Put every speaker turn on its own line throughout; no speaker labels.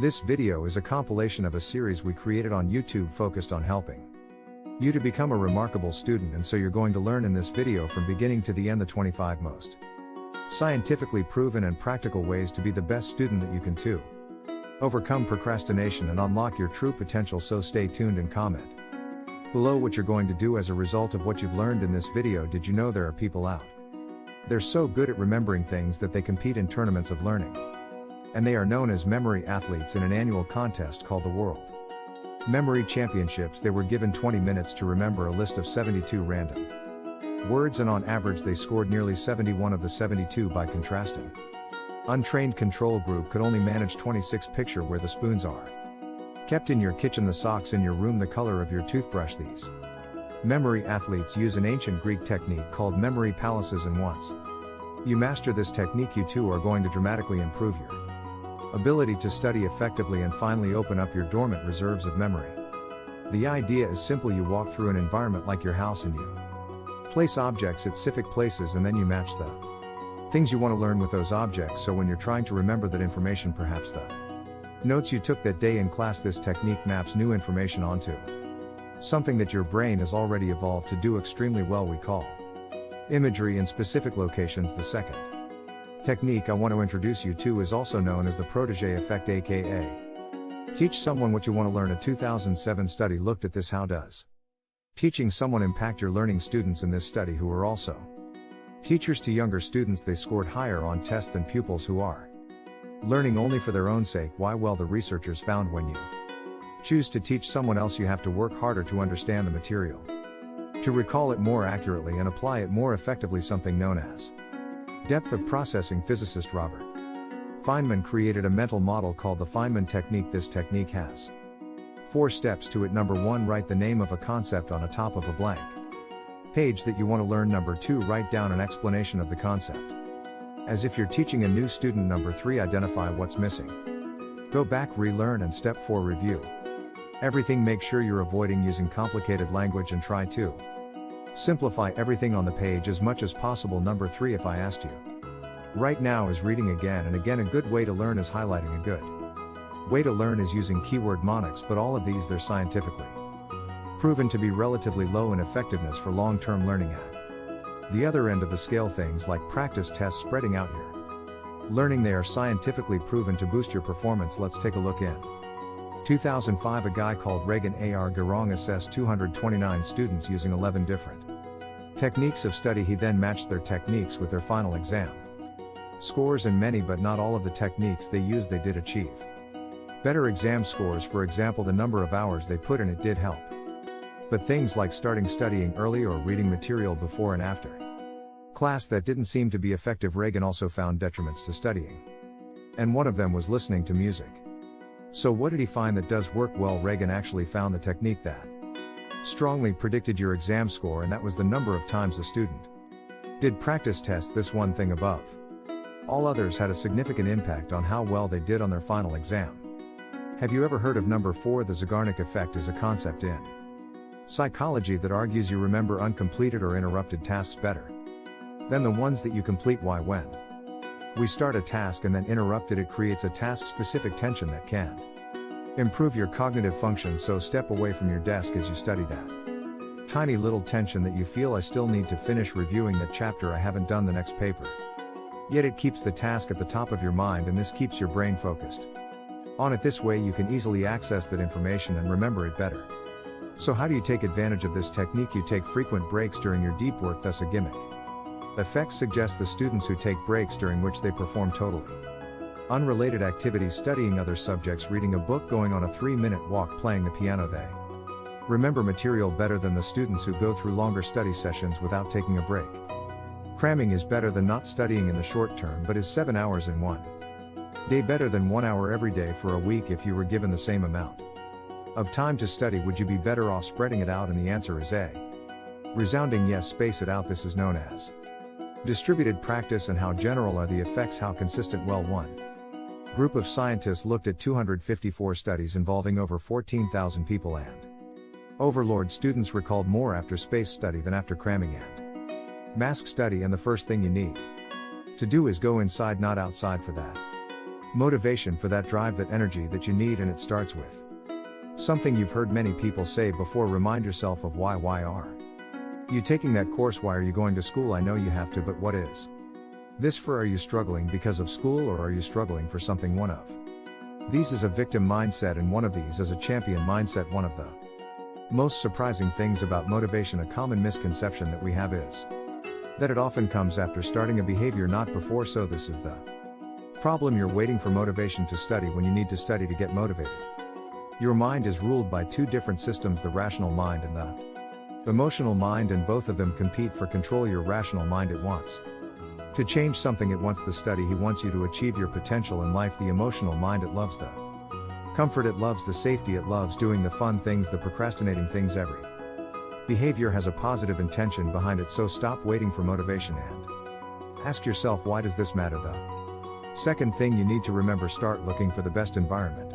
This video is a compilation of a series we created on YouTube focused on helping you to become a remarkable student, and so you're going to learn in this video from beginning to the end the 25 most scientifically proven and practical ways to be the best student that you can to overcome procrastination and unlock your true potential. So stay tuned and comment below what you're going to do as a result of what you've learned in this video. Did you know there are people out there so good at remembering things that they compete in tournaments of learning? And they are known as memory athletes in an annual contest called the World Memory Championships. They were given 20 minutes to remember a list of 72 random words, and on average they scored nearly 71 of the 72. By contrasting, untrained control group could only manage 26. Picture where the spoons are kept in your kitchen, the socks in your room, the color of your toothbrush. These memory athletes use an ancient Greek technique called memory palaces, and once you master this technique, you too are going to dramatically improve your ability to study effectively and finally open up your dormant reserves of memory. The idea is simple. You walk through an environment like your house and you place objects at specific places, and then you match the things you want to learn with those objects. So when you're trying to remember that information, perhaps the notes you took that day in class, this technique maps new information onto something that your brain has already evolved to do extremely well. We call imagery in specific locations. The second technique I want to introduce you to is also known as the protege effect, aka teach someone what you want to learn. A 2007 study looked at this. How does teaching someone impact your learning? Students in this study who are also teachers to younger students, they scored higher on tests than pupils who are learning only for their own sake. Why? Well, the researchers found when you choose to teach someone else, you have to work harder to understand the material, to recall it more accurately and apply it more effectively, something known as depth of processing. Physicist Robert Feynman created a mental model called the Feynman technique. This technique has 4 steps to it. Number 1, write the name of a concept on a top of a blank page that you want to learn. Number 2, write down an explanation of the concept as if you're teaching a new student. Number 3, identify what's missing. Go back, relearn, and step 4, review everything. Make sure you're avoiding using complicated language and try to simplify everything on the page as much as possible. Number 3, if I asked you right now, is reading again and again. A good way to learn is highlighting. A good way to learn is using keyword mnemonics, but all of these, they're scientifically proven to be relatively low in effectiveness for long-term learning. At the other end of the scale, things like practice tests, spreading out your learning, they are scientifically proven to boost your performance. Let's take a look. In 2005, a guy called Regan A.R. Garong assessed 229 students using 11 different techniques of study. He then matched their techniques with their final exam scores, and many but not all of the techniques they used, they did achieve better exam scores. For example, the number of hours they put in it did help, but things like starting studying early or reading material before and after class, that didn't seem to be effective. Regan also found detriments to studying, and one of them was listening to music. So what did he find that does work well? Regan actually found the technique that strongly predicted your exam score, and that was the number of times a student did practice tests. This one thing above all others had a significant impact on how well they did on their final exam. Have you ever heard of number 4? The Zeigarnik effect is a concept in psychology that argues you remember uncompleted or interrupted tasks better than the ones that you complete. Why? When we start a task and then interrupt it, it creates a task-specific tension that can improve your cognitive function. So step away from your desk as you study that tiny little tension that you feel. I still need to finish reviewing that chapter, I haven't done the next paper yet. It keeps the task at the top of your mind, and this keeps your brain focused on it. This way you can easily access that information and remember it better. So how do you take advantage of this technique? You take frequent breaks during your deep work. Thus a gimmick effect suggests the students who take breaks during which they perform totally unrelated activities, studying other subjects, reading a book, going on a 3-minute walk, playing the piano, they remember material better than the students who go through longer study sessions without taking a break. Cramming is better than not studying in the short term, but is 7 hours in one day better than 1 hour every day for a week? If you were given the same amount of time to study, would you be better off spreading it out? And the answer is a resounding yes. Space it out. This is known as distributed practice. And how general are the effects? How consistent? Well, one group of scientists looked at 254 studies involving over 14,000 people, and overlord students recalled more after space study than after cramming and mask study. And the first thing you need to do is go inside, not outside, for that. Motivation for that drive, that energy that you need, and it starts with something you've heard many people say before. Remind yourself of why. Why are you taking that course? Why are you going to school? I know you have to, but what is this for? Are you struggling because of school, or are you struggling for something? One of these is a victim mindset, and one of these is a champion mindset. One of the most surprising things about motivation, a common misconception that we have, is that it often comes after starting a behavior, not before. So this is the problem. You're waiting for motivation to study when you need to study to get motivated. Your mind is ruled by two different systems, the rational mind and the emotional mind, and both of them compete for control. Your rational mind, it wants to change something, it wants the study, he wants you to achieve your potential in life. The emotional mind, it loves the comfort, it loves the safety, it loves doing the fun things, the procrastinating things. Every behavior has a positive intention behind it, so stop waiting for motivation and ask yourself, why does this matter? The second thing you need to remember, start looking for the best environment.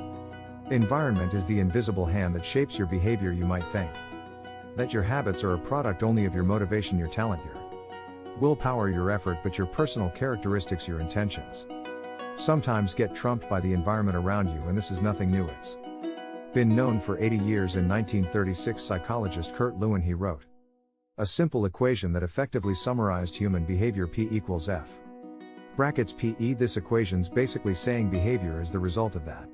Environment is the invisible hand that shapes your behavior. You might think that your habits are a product only of your motivation, your talent, your willpower, your effort, but your personal characteristics, your intentions, sometimes get trumped by the environment around you, and this is nothing new. It's been known for 80 years. In 1936, psychologist Kurt Lewin, he wrote a simple equation that effectively summarized human behavior: P equals F brackets PE. This equation's basically saying behavior is the result of that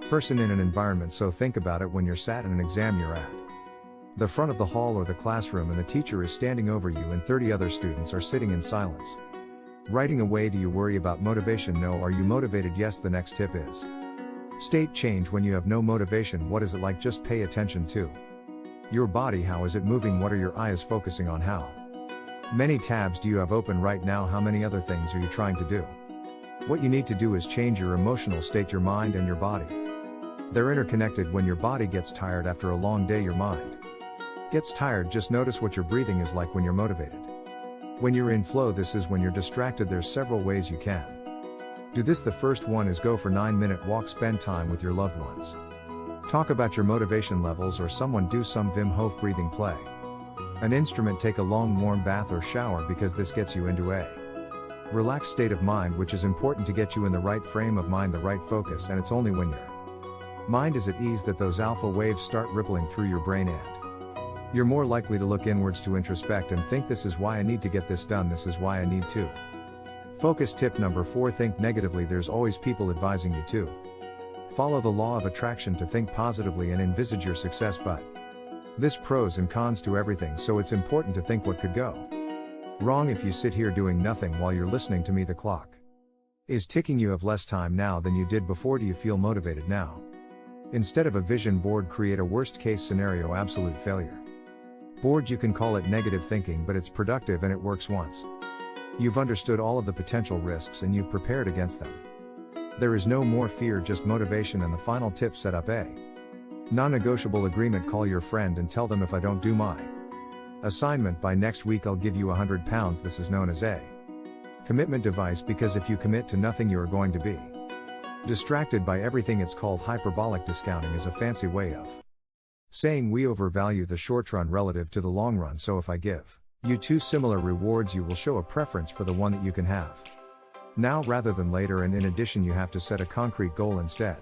person in an environment. So think about it. When you're sat in an exam, you're at the front of the hall or the classroom, and the teacher is standing over you and 30 other students are sitting in silence, writing away. Do you worry about motivation? No. Are you motivated? Yes. The next tip is state change. When you have no motivation, what is it like? Just pay attention to your body. How is it moving? What are your eyes focusing on? How many tabs do you have open right now? How many other things are you trying to do? What you need to do is change your emotional state. Your mind and your body, they're interconnected. When your body gets tired after a long day, your mind gets tired. Just notice what your breathing is like when you're motivated. When you're in flow, this is when you're distracted. There's several ways you can do this. The first one is go for 9-minute walk. Spend time with your loved ones. Talk about your motivation levels, or someone. Do some Wim Hof breathing. Play an instrument. Take a long warm bath or shower, because this gets you into a relaxed state of mind, which is important to get you in the right frame of mind, the right focus. And it's only when your mind is at ease that those alpha waves start rippling through your brain, and you're more likely to look inwards, to introspect and think, this is why I need to get this done, this is why I need to focus. Tip number 4, think negatively. There's always people advising you to follow the law of attraction, to think positively and envisage your success, but there's pros and cons to everything, so it's important to think what could go wrong. If you sit here doing nothing while you're listening to me, the clock is ticking. You have less time now than you did before. Do you feel motivated now? Instead of a vision board, create a worst case scenario, absolute failure board. You can call it negative thinking, but it's productive and it works once you've understood all of the potential risks and you've prepared against them. There is no more fear, just motivation. And the final tip, set up a non-negotiable agreement. Call your friend and tell them, if I don't do my assignment by next week, I'll give you £100. This is known as a commitment device, because if you commit to nothing, you are going to be distracted by everything. It's called hyperbolic discounting, is a fancy way of saying we overvalue the short run relative to the long run. So if I give you two similar rewards, you will show a preference for the one that you can have now rather than later. And in addition, you have to set a concrete goal. Instead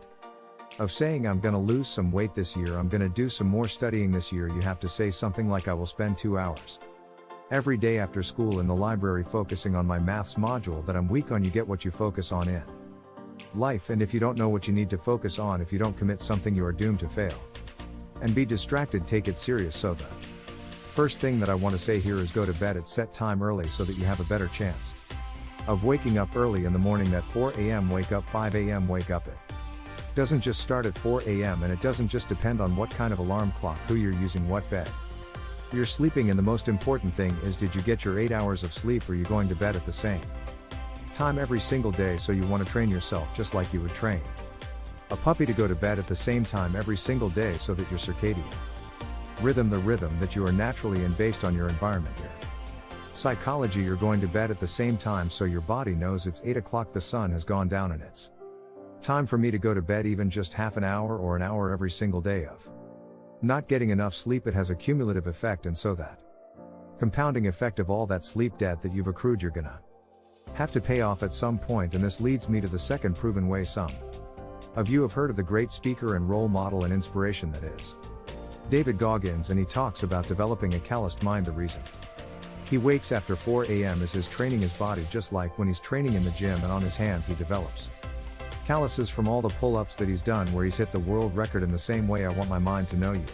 of saying, I'm gonna lose some weight this year, I'm gonna do some more studying this year, you have to say something like, I will spend 2 hours every day after school in the library focusing on my maths module that I'm weak on. You get what you focus on in life, and if you don't know what you need to focus on, if you don't commit something, you are doomed to fail and be distracted. Take it serious. So the first thing that I want to say here is go to bed at set time early, so that you have a better chance of waking up early in the morning. That 4 a.m. wake up, 5 a.m. wake up. It doesn't just start at 4 a.m. and it doesn't just depend on what kind of alarm clock, who you're using, what bed you're sleeping in. The most important thing is, did you get your 8 hours of sleep? Are you going to bed at the same time every single day? So you want to train yourself just like you would train a puppy to go to bed at the same time every single day, so that your circadian rhythm, the rhythm that you are naturally in based on your environment, your psychology, you're going to bed at the same time, so your body knows it's 8 o'clock, the sun has gone down, and it's time for me to go to bed. Even just half an hour or an hour every single day of not getting enough sleep, it has a cumulative effect, and so that compounding effect of all that sleep debt that you've accrued, you're gonna have to pay off at some point, and this leads me to the second proven way some of you have heard of, the great speaker and role model and inspiration that is David Goggins, and he talks about developing a calloused mind. The reason he wakes after 4 a.m. is his training his body, just like when he's training in the gym, and on his hands he develops calluses from all the pull-ups that he's done, where he's hit the world record. In the same way, I want my mind to know you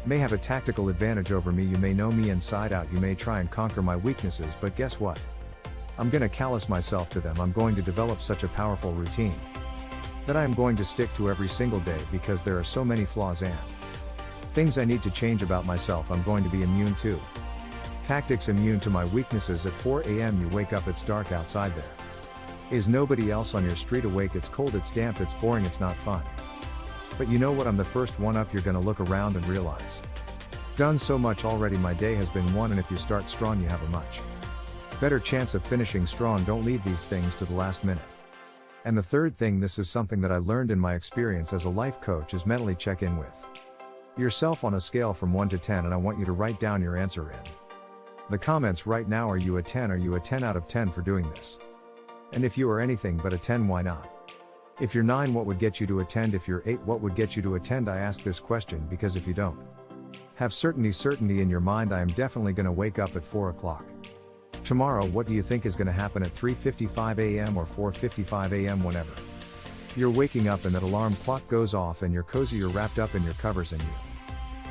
may have a tactical advantage over me. You may know me inside out. You may try and conquer my weaknesses, but guess what? I'm gonna callous myself to them. I'm going to develop such a powerful routine that I am going to stick to every single day, because there are so many flaws and things I need to change about myself. I'm going to be immune to tactics, immune to my weaknesses. At 4 a.m. you wake up, it's dark outside, there is nobody else on your street awake, it's cold, it's damp, it's boring, it's not fun. But you know what? I'm the first one up. You're gonna look around and realize, done so much already, my day has been won. And if you start strong, you have a much better chance of finishing strong. Don't leave these things to the last minute. And the third thing, this is something that I learned in my experience as a life coach, is mentally check in with yourself on a scale from 1 to 10, and I want you to write down your answer in the comments right now. Are you a 10? Are you a 10 out of 10 for doing this? And if you are anything but a 10, why not? If you're 9, what would get you to attend? If you're 8, what would get you to attend? I ask this question because if you don't have certainty in your mind, I am definitely going to wake up at 4 o'clock tomorrow. What do you think is going to happen at 3:55 a.m. or 4:55 a.m.? Whenever you're waking up and that alarm clock goes off and you're cozy, you're wrapped up in your covers, and you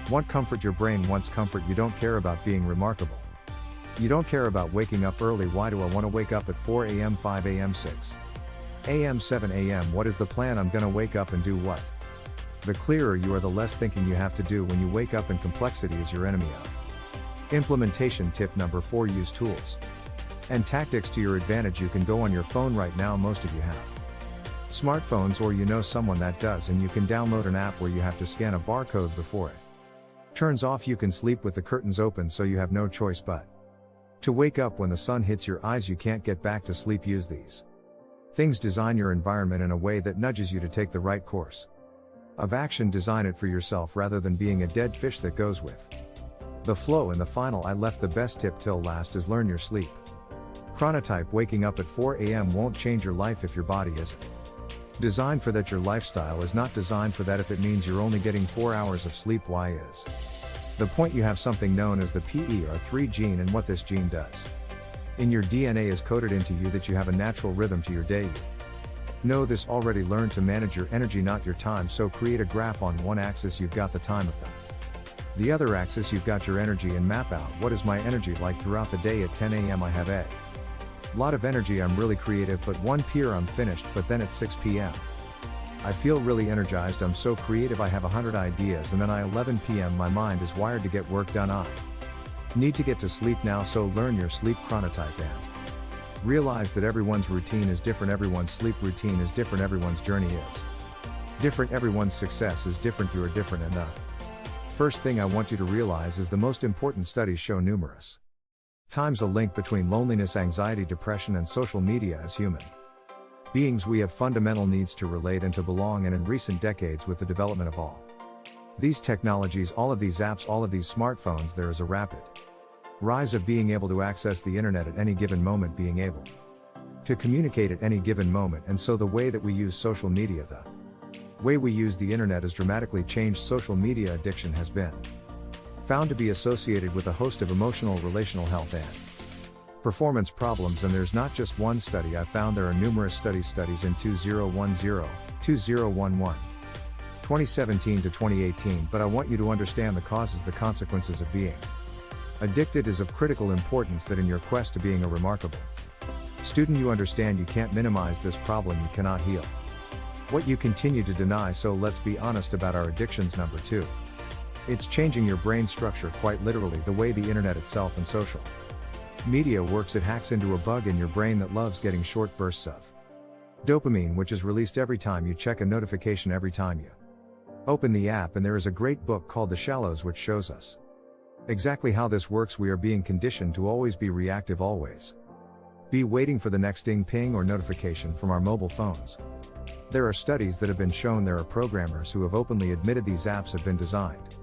want comfort. Your brain wants comfort. You don't care about being remarkable. You don't care about waking up early. Why do I want to wake up at 4 a.m., 5 a.m., 6 a.m., 7 a.m.? What is the plan? I'm gonna wake up and do what? The clearer you are, the less thinking you have to do when you wake up, and complexity is your enemy of implementation. Tip number 4, use tools and tactics to your advantage. You can go on your phone right now. Most of you have smartphones, or you know someone that does, and you can download an app where you have to scan a barcode before it turns off. You can sleep with the curtains open, so you have no choice but to wake up when the sun hits your eyes. You can't get back to sleep. Use these things. Design your environment in a way that nudges you to take the right course of action. Design it for yourself rather than being a dead fish that goes with the flow. And the final, I left the best tip till last, is learn your sleep chronotype. Waking up at 4 a.m. won't change your life if your body isn't designed for that. Your lifestyle is not designed for that. If it means you're only getting 4 hours of sleep, why is the point? You have something known as the PER3 gene, and what this gene does in your DNA is coded into you that you have a natural rhythm to your day. You know this already. Learn to manage your energy, not your time. So create a graph. On one axis you've got the time of them, the other axis you've got your energy, and map out what is my energy like throughout the day. At 10 a.m. I have a lot of energy. I'm really creative, but 1 p.m. I'm finished. But then at 6 p.m. I feel really energized. I'm so creative. I have 100 ideas. And then at 11 p.m. my mind is wired to get work done. I need to get to sleep now. So learn your sleep chronotype and realize that everyone's routine is different. Everyone's sleep routine is different. Everyone's journey is different. Everyone's success is different. You are different. And the first thing I want you to realize is the most important studies show numerous times a link between loneliness, anxiety, depression, and social media. As human beings, we have fundamental needs to relate and to belong, and in recent decades, with the development of all these technologies, all of these apps, all of these smartphones, there is a rapid rise of being able to access the internet at any given moment, being able to communicate at any given moment. And so the way that we use social media, the way we use the internet, has dramatically changed. Social media addiction has been found to be associated with a host of emotional, relational health, and performance problems. And there's not just one study. I found there are numerous studies in 2010, 2011, 2017 to 2018. But I want you to understand the causes, the consequences of being addicted is of critical importance. That in your quest to being a remarkable student, you understand you can't minimize this problem. You cannot heal what you continue to deny. So let's be honest about our addictions. Number 2, it's changing your brain structure, quite literally the way the internet itself and social media works. It hacks into a bug in your brain that loves getting short bursts of dopamine, which is released every time you check a notification, every time you open the app. And there is a great book called The Shallows which shows us exactly how this works. We are being conditioned to always be reactive, always be waiting for the next ding, ping, or notification from our mobile phones. There are studies that have been shown. There are programmers who have openly admitted these apps have been designed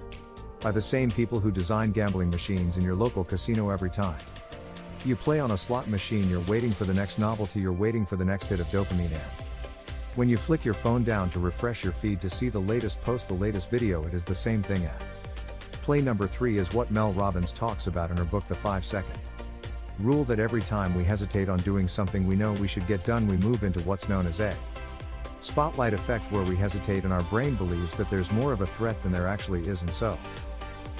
by the same people who design gambling machines in your local casino. Every time You play on a slot machine, you're waiting for the next novelty, you're waiting for the next hit of dopamine and when you flick your phone down to refresh your feed to see the latest post, the latest video, it is the same thing at play. Number 3 is what Mel Robbins talks about in her book The 5-Second Rule, that every time we hesitate on doing something we know we should get done, we move into what's known as a spotlight effect, where we hesitate and our brain believes that there's more of a threat than there actually is, and so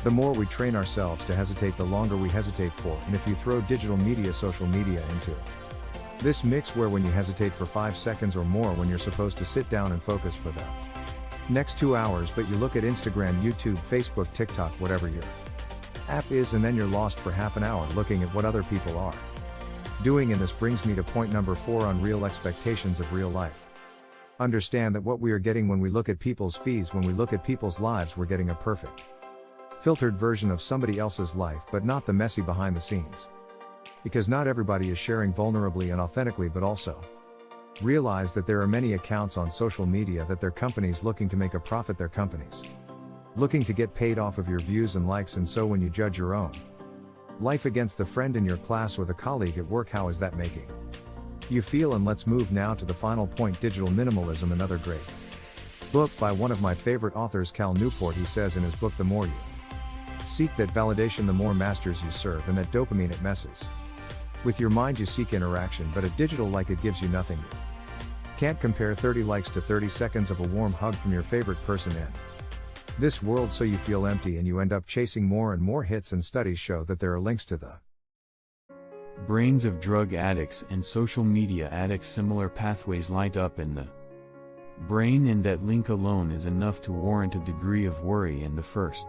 the more we train ourselves to hesitate, the longer we hesitate for. And if you throw digital media, social media into this mix, where when you hesitate for 5 seconds or more when you're supposed to sit down and focus for the next 2 hours, but you look at Instagram, YouTube, Facebook, TikTok, whatever your app is, and then you're lost for half an hour looking at what other people are doing. And this brings me to point number 4, unreal expectations of real life. Understand that what we are getting when we look at people's feeds, when we look at people's lives, we're getting a perfect filtered version of somebody else's life, but not the messy behind the scenes. Because not everybody is sharing vulnerably and authentically, but also realize that there are many accounts on social media that their companies looking to make a profit, their companies looking to get paid off of your views and likes. And so when you judge your own life against the friend in your class or the colleague at work, how is that making you feel? And let's move now to the final point, digital minimalism, another great book by one of my favorite authors, Cal Newport. He says in his book, the more you seek that validation, the more masters you serve, and that dopamine, it messes with your mind. You seek interaction, but a digital like, it gives you nothing. You can't compare 30 likes to 30 seconds of a warm hug from your favorite person in this world, so you feel empty and you end up chasing more and more hits. And studies show that there are links to the
brains of drug addicts and social media addicts. Similar pathways light up in the brain, and that link alone is enough to warrant a degree of worry. And the first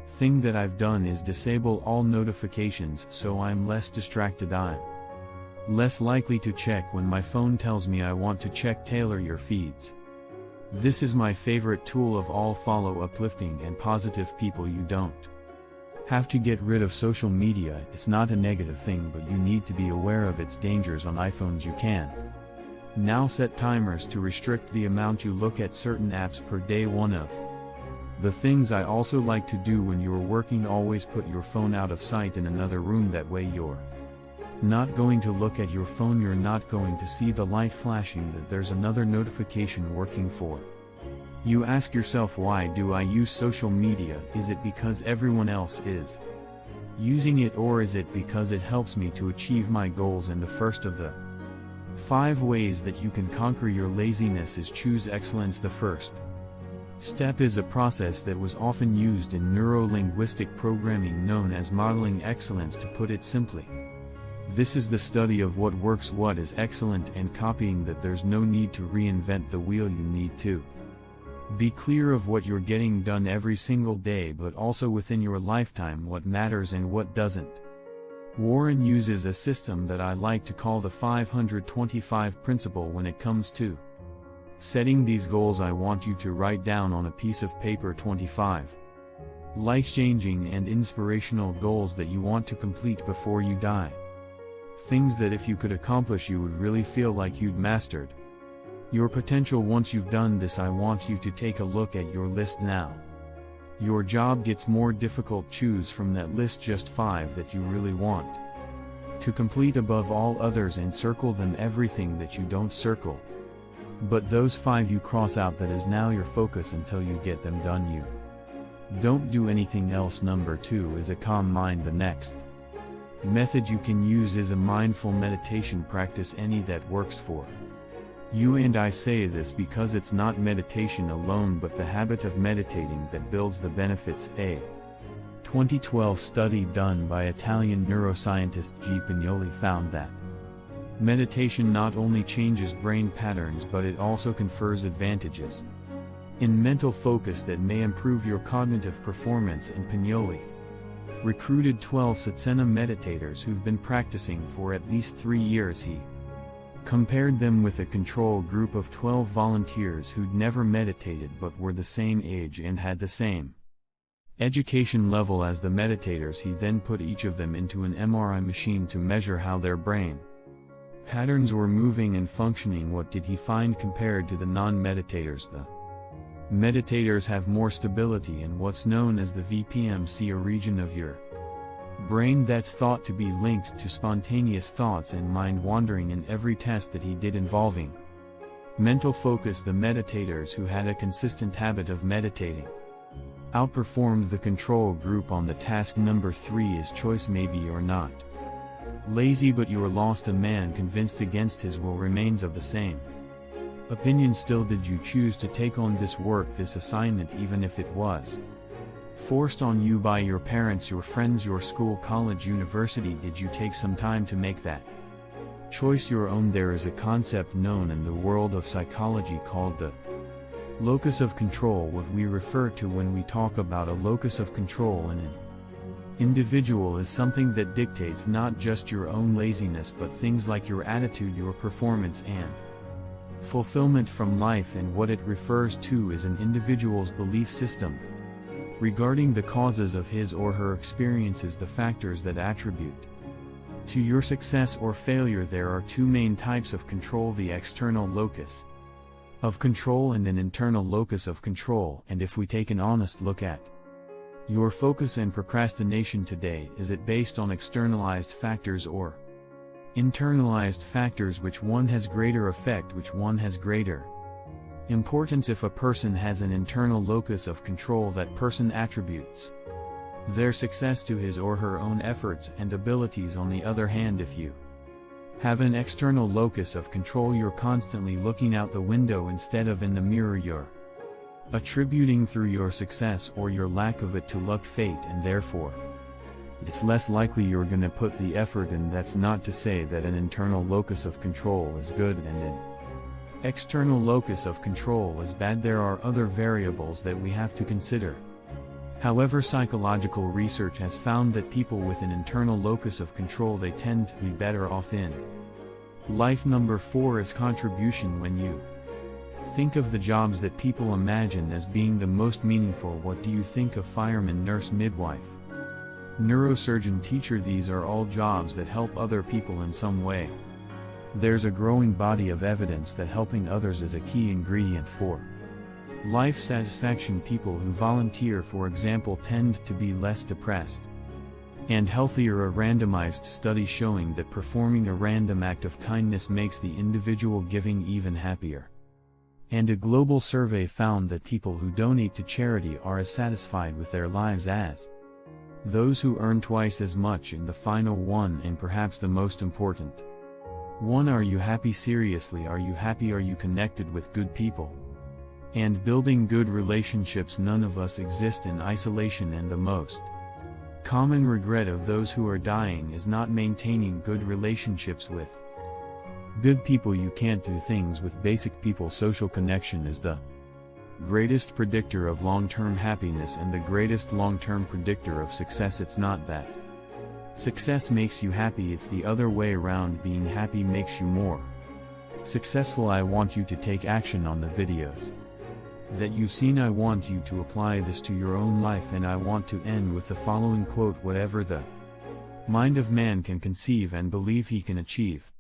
thing that I've done is disable all notifications, so I'm less distracted. I'm less likely to check when my phone tells me I want to check. Tailor your feeds. This is my favorite tool of all. Follow uplifting and positive people. You don't have to get rid of social media. It's not a negative thing, but you need to be aware of its dangers. On iPhones you can now set timers to restrict the amount you look at certain apps per day. One of the things I also like to do when you're working, always put your phone out of sight in another room. That way you're not going to look at your phone, you're not going to see the light flashing that there's another notification working for you. Ask yourself, why do I use social media? Is it because everyone else is using it, or is it because it helps me to achieve my goals? And the first of the 5 ways that you can conquer your laziness is choose excellence. The first step is a process that was often used in neuro-linguistic programming known as modeling excellence. To put it simply, this is the study of what works, what is excellent, and copying that. There's no need to reinvent the wheel. You need to be clear of what you're getting done every single day, but also within your lifetime, what matters and what doesn't. Warren uses a system that I like to call the 525 principle when it comes to setting these goals. I want you to write down on a piece of paper 25 life-changing and inspirational goals that you want to complete before you die. Things that if you could accomplish, you would really feel like you'd mastered your potential. Once you've done this, I want you to take a look at your list now. Your job gets more difficult. Choose from that list just 5 that you really want to complete above all others, and circle them. Everything that you don't circle, but those 5 you cross out, that is now your focus until you get them done. You don't do anything else. Number 2 is a calm mind. The next method you can use is a mindful meditation practice, any that works for you. And I say this because it's not meditation alone, but the habit of meditating that builds the benefits. A 2012 study done by Italian neuroscientist G. Pignoli found that meditation not only changes brain patterns, but it also confers advantages in mental focus that may improve your cognitive performance. And Pignoli recruited 12 Satsena meditators who've been practicing for at least 3 years. He compared them with a control group of 12 volunteers who'd never meditated but were the same age and had the same education level as the meditators. He then put each of them into an MRI machine to measure how their brain patterns were moving and functioning. What did he find compared to the non-meditators? The meditators have more stability in what's known as the VPMC, a region of your brain that's thought to be linked to spontaneous thoughts and mind wandering in every test that he did involving mental focus. The meditators who had a consistent habit of meditating outperformed the control group on the task. Number 3 is choice, maybe or not. Lazy but you're lost. A man convinced against his will remains of the same opinion still. Did you choose to take on this work, this assignment, even if it was forced on you by your parents, your friends, your school, college, university? Did you take some time to make that choice your own? There is a concept known in the world of psychology called the locus of control, what we refer to when we talk about a locus of control in an individual is something that dictates not just your own laziness but things like your attitude, your performance and fulfillment from life, and what it refers to is an individual's belief system regarding the causes of his or her experiences, the factors that attribute to your success or failure. There are two main types of control: the external locus of control and an internal locus of control. And if we take an honest look at your focus and procrastination today, is it based on externalized factors or internalized factors? Which one has greater effect? Which one has greater importance? If a person has an internal locus of control, that person attributes their success to his or her own efforts and abilities. On the other hand, if you have an external locus of control, you're constantly looking out the window instead of in the mirror. You're attributing through your success or your lack of it to luck, fate, and therefore it's less likely you're gonna put the effort in. That's not to say that an internal locus of control is good and an external locus of control is bad. There are other variables that we have to consider. However, psychological research has found that people with an internal locus of control, they tend to be better off in life. Number 4 is contribution. When you think of the jobs that people imagine as being the most meaningful, what do you think of? Fireman, nurse, midwife, neurosurgeon, teacher. These are all jobs that help other people in some way. There's a growing body of evidence that helping others is a key ingredient for life satisfaction. People who volunteer, for example, tend to be less depressed and healthier. A randomized study showing that performing a random act of kindness makes the individual giving even happier. And a global survey found that people who donate to charity are as satisfied with their lives as those who earn twice as much. In the final one, and perhaps the most important one, are you happy? Seriously, are you happy? Are you connected with good people and building good relationships? None of us exist in isolation, and the most common regret of those who are dying is not maintaining good relationships with good people. You can't do things with basic people. Social connection is the greatest predictor of long-term happiness and the greatest long-term predictor of success. It's not that success makes you happy, it's the other way around. Being happy makes you more successful. I want you to take action on the videos that you've seen. I want you to apply this to your own life, and I want to end with the following quote: whatever the mind of man can conceive and believe, he can achieve.